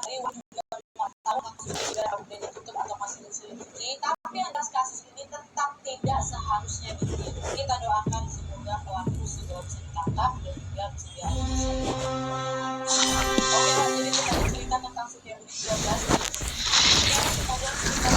tahu kasus sudah ditutup atau masih diselidiki, tapi atas kasus ini tetap tidak seharusnya begini. Kita doakan semoga pelaku segera bisa ditangkap dan juga bisa diadili. Oke Pak, jadi kita cerita tentang Setiabudi 13. Kemudian kita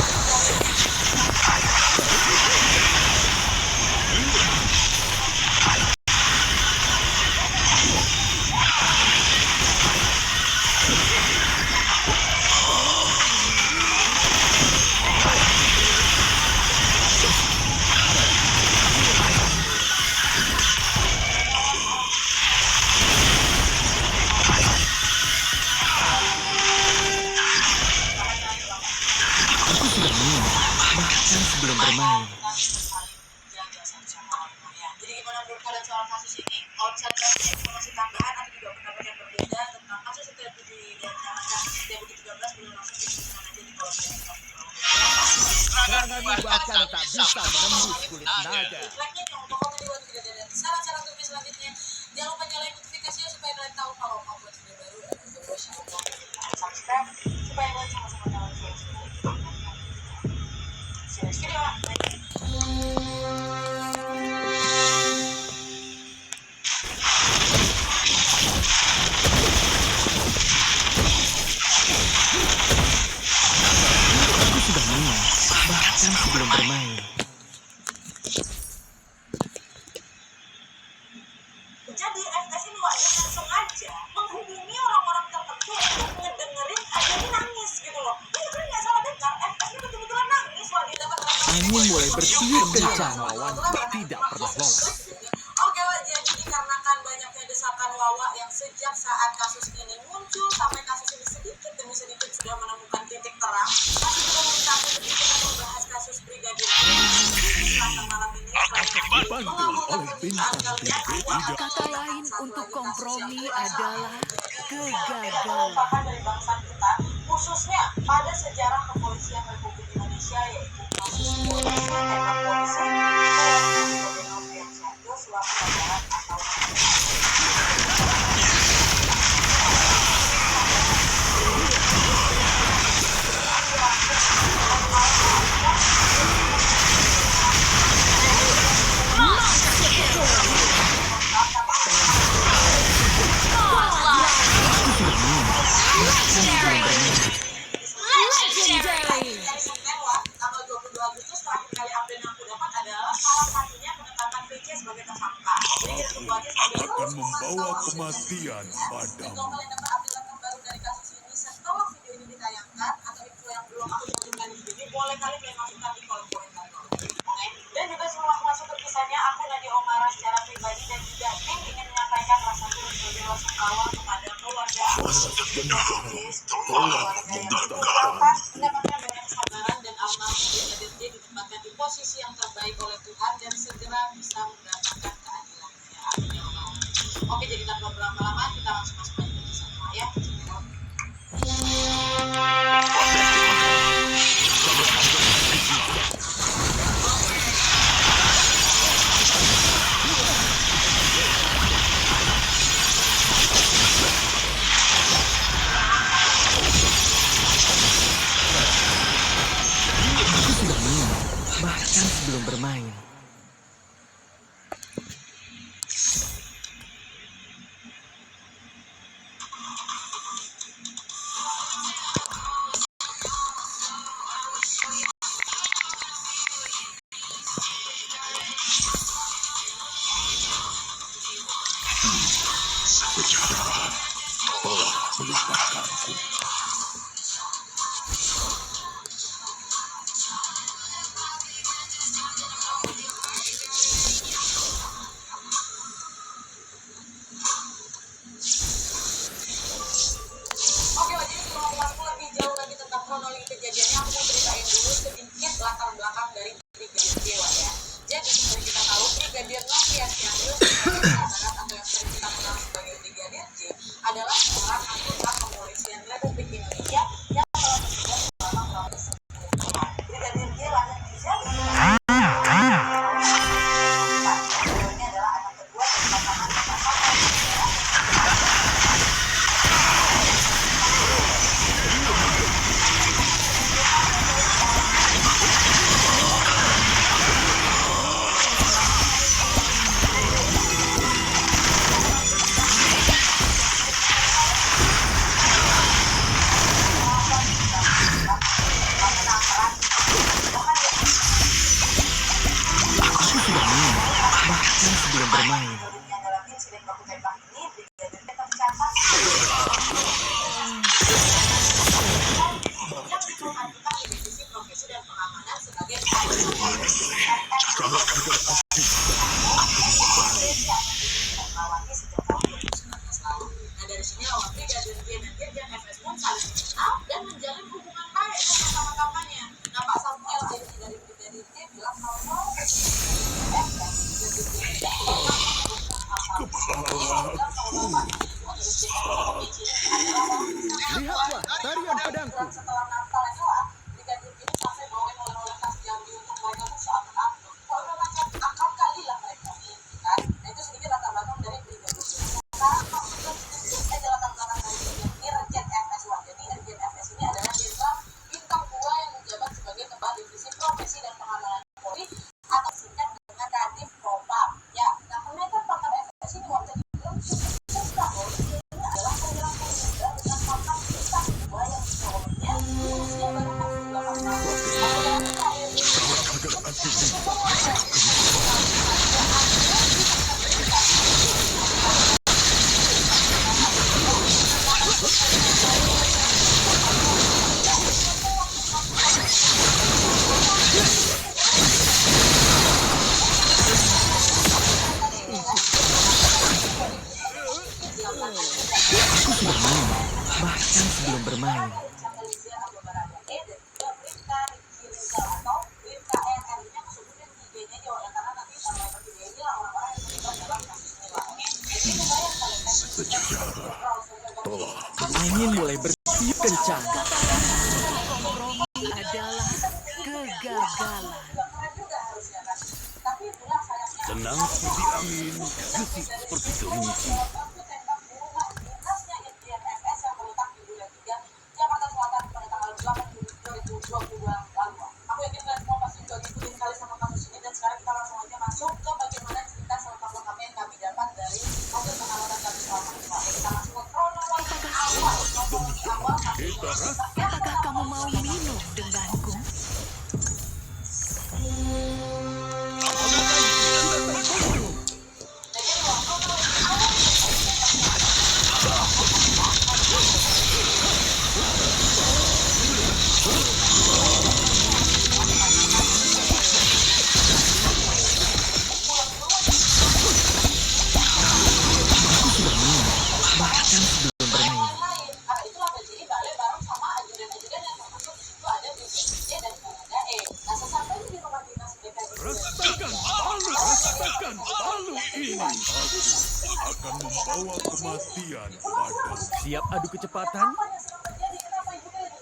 sebelum bermain. Jadi gimana menurut kalian soal kasus ini? Kalau misalnya kalian punya informasi tambahan atau juga pendapat yang berbeda tentang kasus Setiabudi dan Setiabudi 13, boleh langsung dituliskan aja di kolom komentar. Seranganmu bahkan tak bisa menembus kulit naga. Like-nya jangan lupa komen di bawah tidak ada saran-saran untuk video selanjutnya. Jangan lupa nyalain notifikasinya supaya kalian tahu kalau upload video baru dan juga subscribe supaya kalian sama-sama tahu video selanjutnya. See you next video. Aku sudah menang, bahkan sebelum bermain. Jadi FS ini dengan sengaja menghubungi orang-orang tertentu untuk ngedengerin Ajani nangis gitu loh. Ini kalian nggak salah dengar, FS ini betul-betulan nangis loh dia dapat Angin mulai bertiup kencang. Lawan tidak pernah lolos. Oke Wak, jadi dikarenakan banyaknya desakan Wawa yang sejak saat kasus ini muncul sampai kasus ini sedikit demi sedikit sudah menemukan titik terang, masih juga meminta aku sedikit membahas kasus Brigadir J. Selasa malam ini Dibantu oleh bintang Kata lain untuk kompromi adalah kegagalan. merupakan dari bangsa kita, khususnya pada sejarah kepolisian Republik Indonesia, yaitu kasus polisi tembak polisi Novian Syahdu suap pelanggaran atau tanggal 22 Agustus terakhir kali update yang aku dapat adalah salah satunya penetapan VC sebagai tersangka. Jadi kita tunggu aja sampai akan membawa kematian kalau padamu. kalian dapat update terbaru dari kasus ini setelah video ini ditayangkan atau info yang belum aku cantumkan di video ini, boleh kalian masukkan di kolom komentar. Dan juga sebelum aku masuk ke kisahnya, aku Nadia Omara secara pribadi dan juga tim ingin menyampaikan rasa turut berbela-sungkawa kepada keluarga mendapatkan banyak kesabaran dan almarhum Brigadir J ditempatkan di posisi yang terbaik oleh Tuhan dan segera bisa mendapatkan keadilannya. Amin ya Allah. Oke, jadi tanpa berlama-lama kita langsung masuk aja ke kisahnya ya. Aku sudah menang, bahkan sebelum bermain. Oke, jadi sebelum aku masuk lebih jauh lagi tentang kronologi kejadiannya, aku mau ceritain dulu sedikit latar belakang dari Brigadir J ya. Jadi seperti kita tahu, Brigadir Novian Syahdu atau yang sering kita kenal sebagai Brigadir J adalah seorang anggota kepolisian Republik Indonesia yang telah bertugas selama kurang lebih 10 tahun. Brigadir J lahir di Jambi. Beliau adalah anak kedua dari pasangan Bapak bulan setelah Natal lewat, Brigadir ini sampai bawain oleh-oleh khas Jambi untuk mereka tuh seakan-akan kalau udah macam akal kali lah mereka kan. Nah itu sedikit latar belakang dari Brigadir. Sekarang masuk sedikit aja latar belakang dari Brigadir Irjen FS. Jadi Irjen FS ini adalah jenderal bintang 2 yang menjabat sebagai kepala divisi profesi dan pengamanan Polri atau singkat dengan Kadif Propam. Ya, nah kenaikan pangkat FS ini waktu dibilang susah loh. Ini adalah penyerang pemuda dengan pangkat bintang 2 yang sekolahnya di usia baru 48 tahun. Aku sudah main, bahkan sebelum bermain. Angin mulai bertiup kencang. Kompromi adalah kegagalan. Tenang seperti angin, gesit seperti kelinci. Aku yakin kalian semua pasti juga ngikutin sekali sama kasus ini, dan sekarang kita langsung aja masuk ke bagaimana cerita selengkap-lengkapnya yang kami dapat dari hasil pengamatan kami selama ini. Kita masuk ke kronologi awal, Apakah kamu mau minum denganku? Aku sudah main, bahkan sebelum bermain. itulah jadi balai bareng sama ajudan-ajudan yang termasuk di situ ada BPJJ dan Baradae. Nah, sesampainya di rumah dinas BPJJ. Rasakan palu ini. Aku akan membawa kematian padamu. Siap adu kecepatan? Apa yang sedang terjadi? Kenapa ibu dia di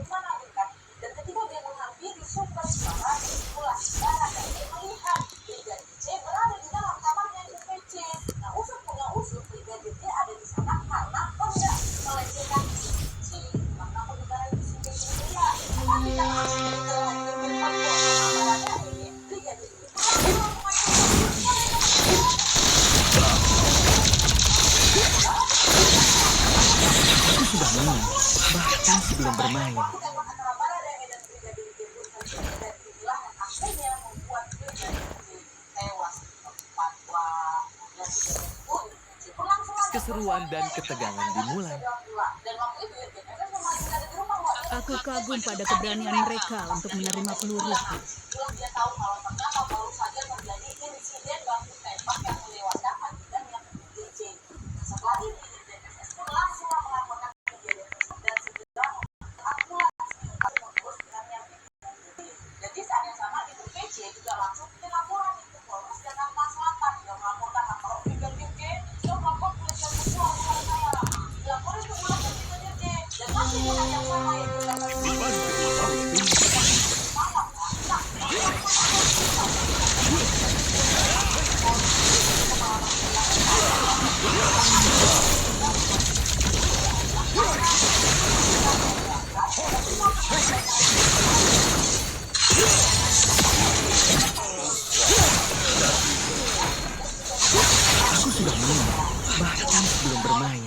mana kan? Dan ketika dia menghampiri sumber suara, itulah Baradae melihat Brigadir J berada di dalam kamarnya BPJ. Nah, unsur punya unsur Brigadir J ada di sana karena hendak melecehkan J. Karena pengendara itu sudah berbeda. Tapi karena aksi itu Baradae, Brigadir J Aku sudah main, bahkan sebelum bermain. tembak antara Baradae dan Brigadir J pun terjadi, dan inilah yang akhirnya membuat Brigadir J tewas di tempat. Wah, dan kejadian pun berlangsung lagi. Keseruan dan ketegangan dimulai. Dan waktu itu Irjen FS memang lagi ada di rumah. Wah, Aku kagum pada keberanian mereka untuk menerima peluru. bilang dia tahu kalau ternyata baru saja terjadi insiden baku tembak yang menewaskan ajudannya Brigadir J. Setelah ini Irjen FS pun langsung melaporkan kejadian tersebut dan segera mengakulasi mengurus dengannya Brigadir J. Jadi saat yang sama di BPJ juga langsung bikin laporan itu Polres Jakarta Selatan yang melaporkan kalau Brigadir J sudah melakukan pelecehan seksual kepada saya. Dilaporin ke Polres Brigadir J dan masih di hari yang sama yang Aku sudah main, bahkan sebelum bermain.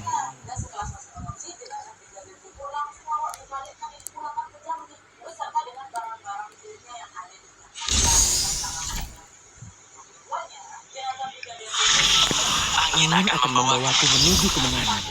dan setelah selesai otopsi, jenazah Brigadir J langsung bawa dibalikkan itu pulangkan ke Jambi beserta dengan barang-barang miliknya yang ada di belakang. Keduanya, jenazah Brigadir J Angin akan membawaku menuju kemenangan.